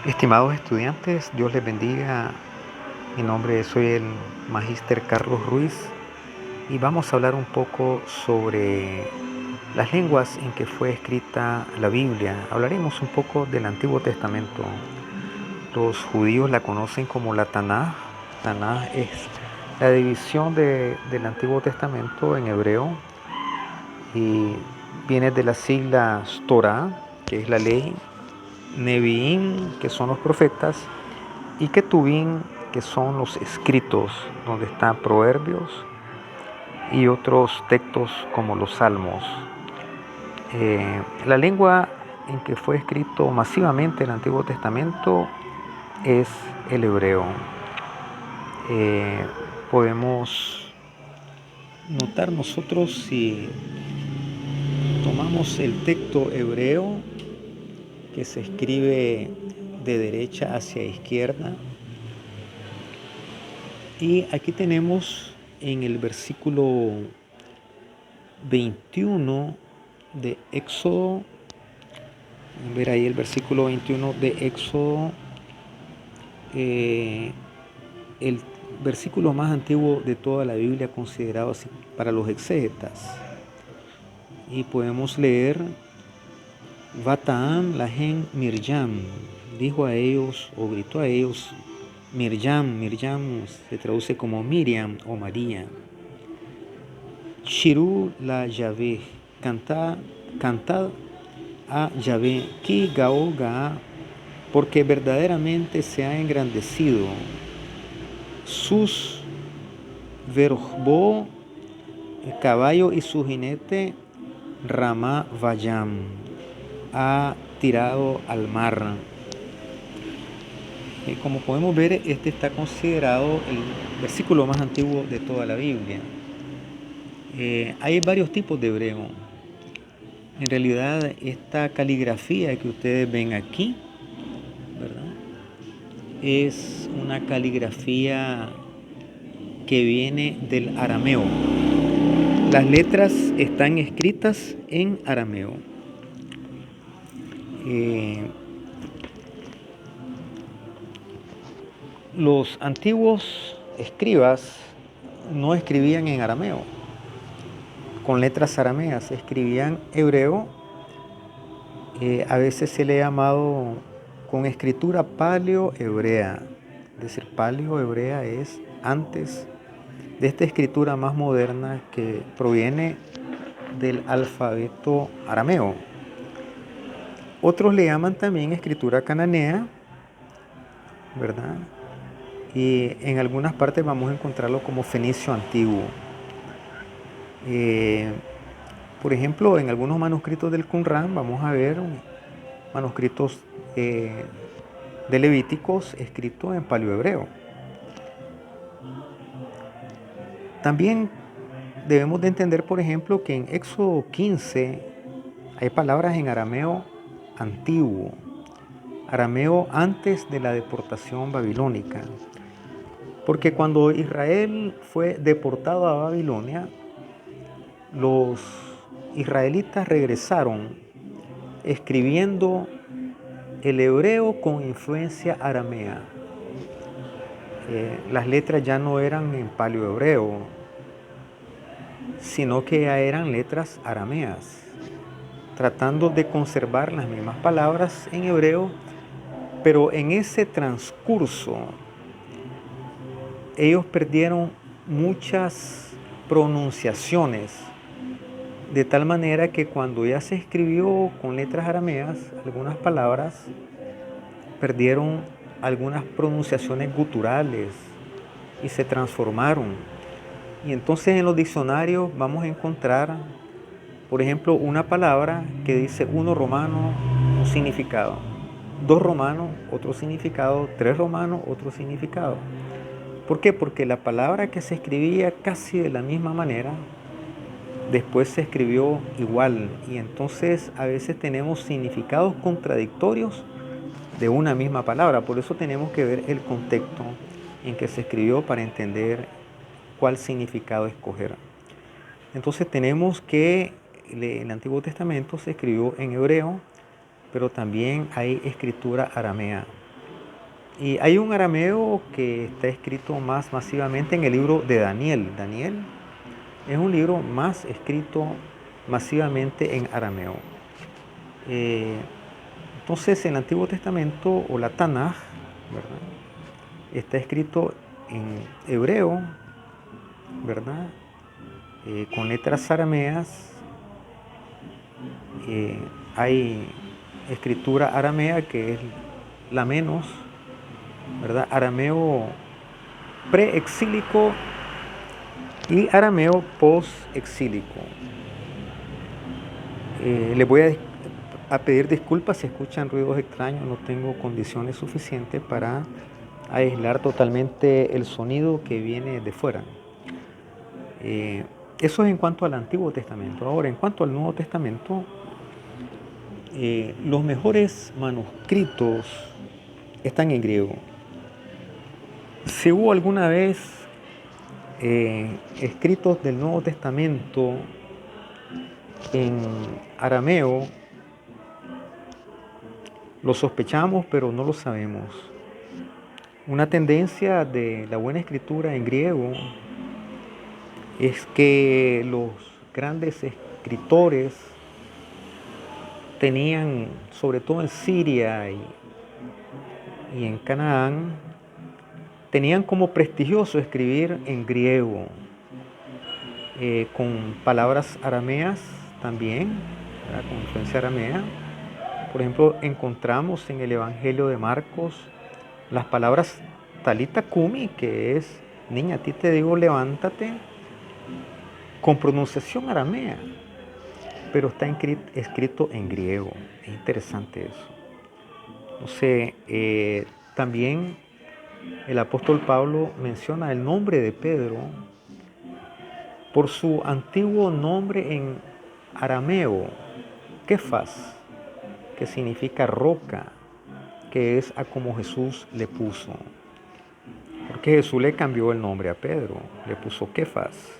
Estimados estudiantes, Dios les bendiga. Soy el Magíster Carlos Ruiz y vamos a hablar un poco sobre las lenguas en que fue escrita la Biblia. Hablaremos un poco del Antiguo Testamento. Los judíos la conocen como la Tanaj. Tanaj es la división del Antiguo Testamento en hebreo y viene de las siglas Torah, que es la ley, Nevi'im, que son los profetas, y Ketuvim, que son los escritos, donde están proverbios y otros textos como los salmos. La lengua en que fue escrito masivamente el Antiguo Testamento es el hebreo. Podemos notar nosotros, si tomamos el texto hebreo que se escribe de derecha hacia izquierda, y aquí tenemos en el versículo 21 de Éxodo, ver ahí el versículo 21 de Éxodo, el versículo más antiguo de toda la Biblia, considerado así para los exégetas. Y podemos leer: Vataam lahen Mirjam, dijo a ellos o gritó a ellos Mirjam. Mirjam se traduce como Miriam o María. Shiru la Yahvé, cantad a Yahvé, ki gao ga, porque verdaderamente se ha engrandecido. Sus verjbo, el caballo y su jinete, Ramá Vayam, ha tirado al mar. Como podemos ver, este está considerado el versículo más antiguo de toda la Biblia. Hay varios tipos de hebreo. En realidad, esta caligrafía que ustedes ven aquí, ¿verdad?, es una caligrafía que viene del arameo. Las letras están escritas en arameo. Los antiguos escribas no escribían en arameo, con letras arameas, escribían hebreo. A veces se le ha llamado con escritura paleo-hebrea. Es decir, paleo-hebrea es antes de esta escritura más moderna que proviene del alfabeto arameo. Otros le llaman también escritura cananea, ¿verdad? Y en algunas partes vamos a encontrarlo como fenicio antiguo. Por ejemplo, en algunos manuscritos del Qumrán vamos a ver manuscritos de Levíticos escritos en paleohebreo. También debemos de entender, por ejemplo, que en Éxodo 15 hay palabras en arameo antiguo, arameo antes de la deportación babilónica. Porque cuando Israel fue deportado a Babilonia, los israelitas regresaron escribiendo el hebreo con influencia aramea. Las letras ya no eran en paleohebreo, sino que ya eran letras arameas, tratando de conservar las mismas palabras en hebreo, pero en ese transcurso ellos perdieron muchas pronunciaciones, de tal manera que cuando ya se escribió con letras arameas, algunas palabras perdieron algunas pronunciaciones guturales y se transformaron. Y entonces en los diccionarios vamos a encontrar, por ejemplo, una palabra que dice 1 romano, un significado; 2 romano, otro significado; 3 romano, otro significado. ¿Por qué? Porque la palabra que se escribía casi de la misma manera, después se escribió igual, y entonces a veces tenemos significados contradictorios de una misma palabra. Por eso tenemos que ver el contexto en que se escribió para entender cuál significado escoger. Entonces tenemos que el Antiguo Testamento se escribió en hebreo, pero también hay escritura aramea. Y hay un arameo que está escrito más masivamente en el libro de Daniel. Daniel es un libro más escrito masivamente en arameo. Eh, entonces, el Antiguo Testamento o la Tanaj, ¿verdad? Está escrito en hebreo, ¿verdad? Con letras arameas. Hay escritura aramea que es la menos, ¿verdad? Arameo preexílico y arameo postexílico. Les voy a pedir disculpas si escuchan ruidos extraños, no tengo condiciones suficientes para aislar totalmente el sonido que viene de fuera. Eso es en cuanto al Antiguo Testamento. Ahora, en cuanto al Nuevo Testamento, los mejores manuscritos están en griego. Si hubo alguna vez escritos del Nuevo Testamento en arameo, lo sospechamos, pero no lo sabemos. Una tendencia de la buena escritura en griego es que los grandes escritores tenían, sobre todo en Siria y en Canaán, tenían como prestigioso escribir en griego, con palabras arameas también, ¿verdad? Con influencia aramea. Por ejemplo, encontramos en el Evangelio de Marcos las palabras talita kumi, que es niña, a ti te digo levántate, con pronunciación aramea, pero está escrito en griego. Es interesante eso. No sé, también el apóstol Pablo menciona el nombre de Pedro por su antiguo nombre en arameo, Kefas, que significa roca, que es a como Jesús le puso. Porque Jesús le cambió el nombre a Pedro, le puso Kefas.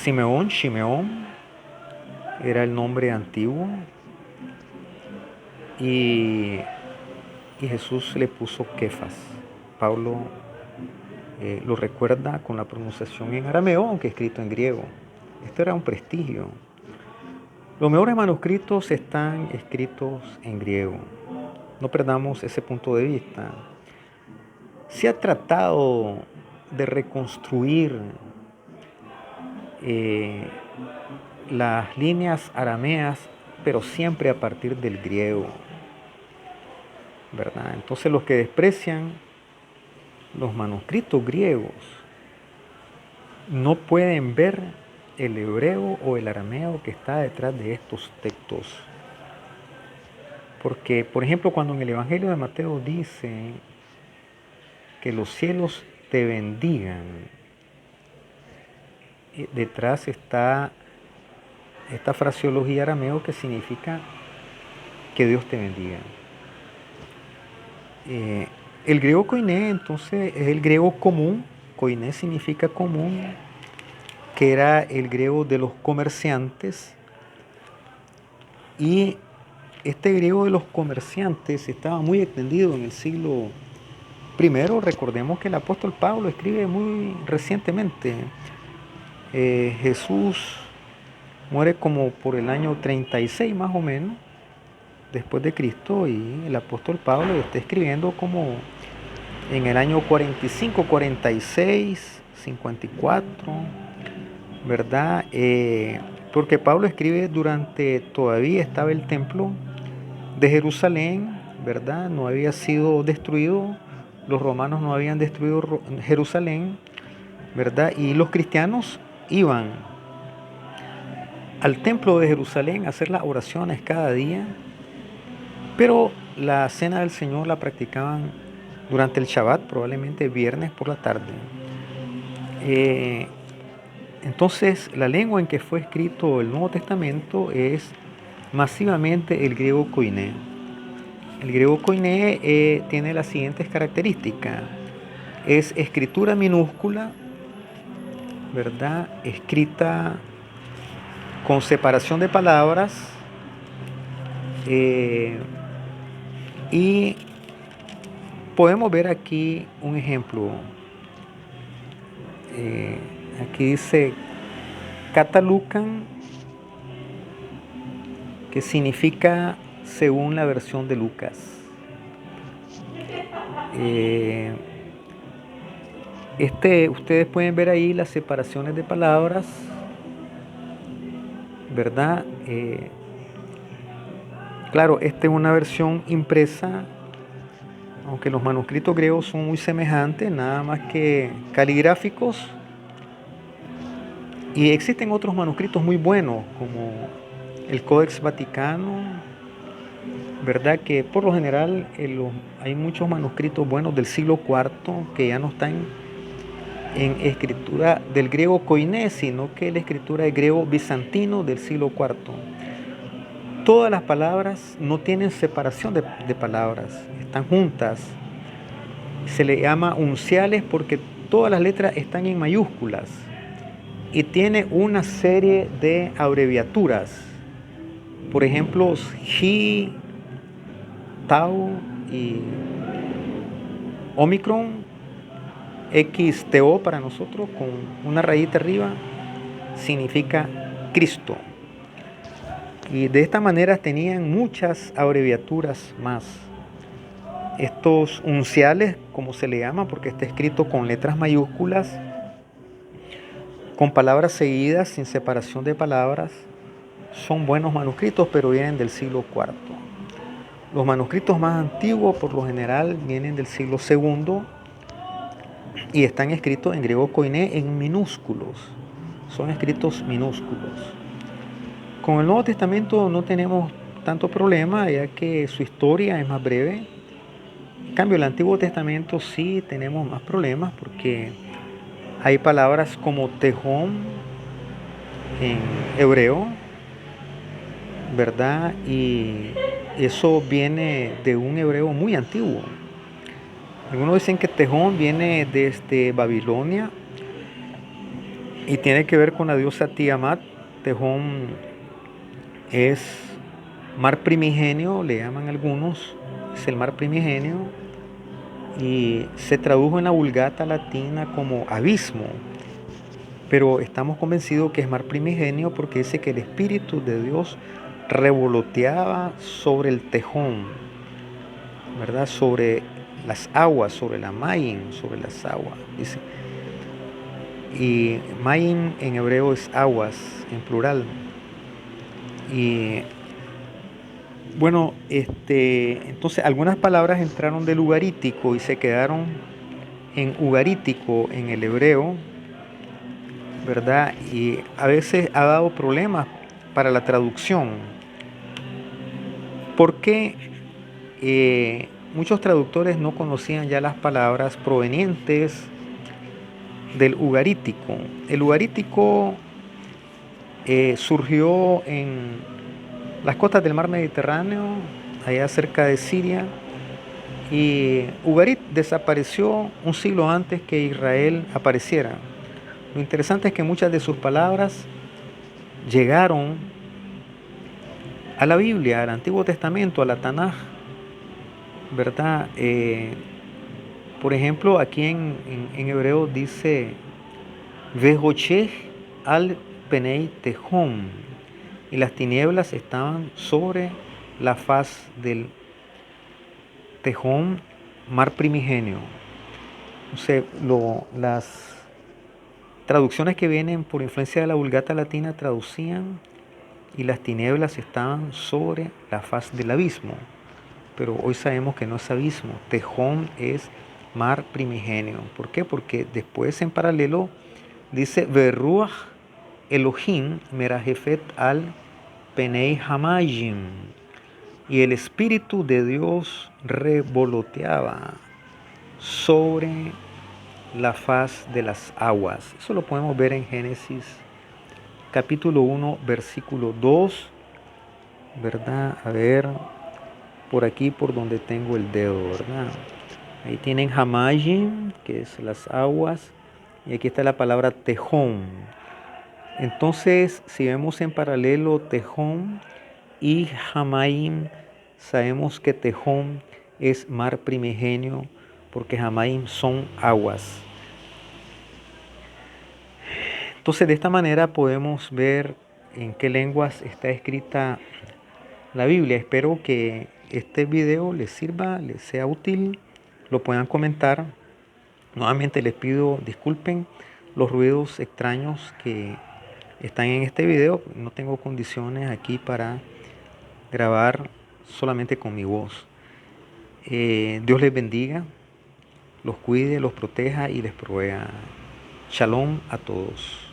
Shimeón, era el nombre antiguo. Y Jesús le puso Kefas. Pablo lo recuerda con la pronunciación en arameo, aunque escrito en griego. Esto era un prestigio. Los mejores manuscritos están escritos en griego. No perdamos ese punto de vista. Se ha tratado de reconstruir las líneas arameas, pero siempre a partir del griego, ¿verdad? Entonces los que desprecian los manuscritos griegos no pueden ver el hebreo o el arameo que está detrás de estos textos. Porque, por ejemplo, cuando en el Evangelio de Mateo dice que los cielos te bendigan, detrás está esta fraseología arameo que significa que Dios te bendiga. El griego koiné, entonces, es el griego común. Koiné significa común, que era el griego de los comerciantes. Y este griego de los comerciantes estaba muy extendido en el siglo I. Recordemos que el apóstol Pablo escribe muy recientemente. Jesús muere como por el año 36 más o menos después de Cristo, y el apóstol Pablo está escribiendo como en el año 45, 46, 54, ¿verdad? Porque Pablo escribe durante todavía estaba el templo de Jerusalén, ¿verdad? No había sido destruido, los romanos no habían destruido Jerusalén, ¿verdad? Y los cristianos iban al templo de Jerusalén a hacer las oraciones cada día, pero la cena del Señor la practicaban durante el Shabbat, probablemente viernes por la tarde. Entonces, la lengua en que fue escrito el Nuevo Testamento es masivamente el griego koiné. El griego koiné tiene las siguientes características. Es escritura minúscula, ¿verdad? Escrita con separación de palabras, Y podemos ver aquí un ejemplo. Aquí dice Katalucan, que significa según la versión de Lucas. Ustedes pueden ver ahí las separaciones de palabras, ¿verdad? Claro, esta es una versión impresa, aunque los manuscritos griegos son muy semejantes, nada más que caligráficos. Y existen otros manuscritos muy buenos, como el Codex Vaticano, ¿verdad? Que por lo general hay muchos manuscritos buenos del siglo IV que ya no están en escritura del griego koiné, sino que la escritura es griego bizantino del siglo IV. Todas las palabras no tienen separación de palabras, están juntas. Se le llama unciales porque todas las letras están en mayúsculas y tiene una serie de abreviaturas. Por ejemplo, Xi, Tau y Omicron, XTO para nosotros con una rayita arriba significa Cristo. Y de esta manera tenían muchas abreviaturas más. Estos unciales, como se le llama, porque está escrito con letras mayúsculas, con palabras seguidas, sin separación de palabras, son buenos manuscritos, pero vienen del siglo IV. Los manuscritos más antiguos, por lo general, vienen del siglo II y están escritos en griego koiné en minúsculos. Son escritos minúsculos. Con el Nuevo Testamento no tenemos tanto problema, ya que su historia es más breve. En cambio, el Antiguo Testamento sí tenemos más problemas porque hay palabras como tejón en hebreo, ¿verdad? Y eso viene de un hebreo muy antiguo. Algunos dicen que tejón viene desde Babilonia y tiene que ver con la diosa Tiamat. Tejón es mar primigenio, le llaman algunos, es el mar primigenio, y se tradujo en la Vulgata latina como abismo, pero estamos convencidos que es mar primigenio porque dice que el Espíritu de Dios revoloteaba sobre el tejón, ¿verdad? Sobre las aguas, sobre la mayin, sobre las aguas, dice. Y mayin en hebreo es aguas, en plural. Y bueno, entonces algunas palabras entraron del ugarítico y se quedaron en ugarítico en el hebreo, ¿verdad? Y a veces ha dado problemas para la traducción, porque muchos traductores no conocían ya las palabras provenientes del ugarítico. El ugarítico surgió en las costas del mar Mediterráneo, allá cerca de Siria, y Ugarit desapareció un siglo antes que Israel apareciera. Lo interesante es que muchas de sus palabras llegaron a la Biblia, al Antiguo Testamento, a la Tanaj, ¿verdad? Por ejemplo, aquí en hebreo dice Vejocheh al Penei Tehom, y las tinieblas estaban sobre la faz del Tejón, mar primigenio. Entonces, las traducciones que vienen por influencia de la Vulgata latina traducían y las tinieblas estaban sobre la faz del abismo. Pero hoy sabemos que no es abismo. Tejón es mar primigenio. ¿Por qué? Porque después en paralelo dice Verruach Elohim merajefet al penei hamayim. Y el Espíritu de Dios revoloteaba sobre la faz de las aguas. Eso lo podemos ver en Génesis capítulo 1, versículo 2, ¿verdad? A ver, por aquí por donde tengo el dedo, ¿verdad? Ahí tienen Hamayim, que es las aguas, y aquí está la palabra Tejón. Entonces, si vemos en paralelo Tejón y Hamayim, Sabemos que Tejón es mar primigenio, porque Jamaim son aguas. Entonces, de esta manera podemos ver en qué lenguas está escrita la Biblia. Espero que este video les sirva, les sea útil, lo puedan comentar. Nuevamente les pido disculpen los ruidos extraños que están en este video. No tengo condiciones aquí para grabar solamente con mi voz. Dios les bendiga, los cuide, los proteja y les provea. Shalom a todos.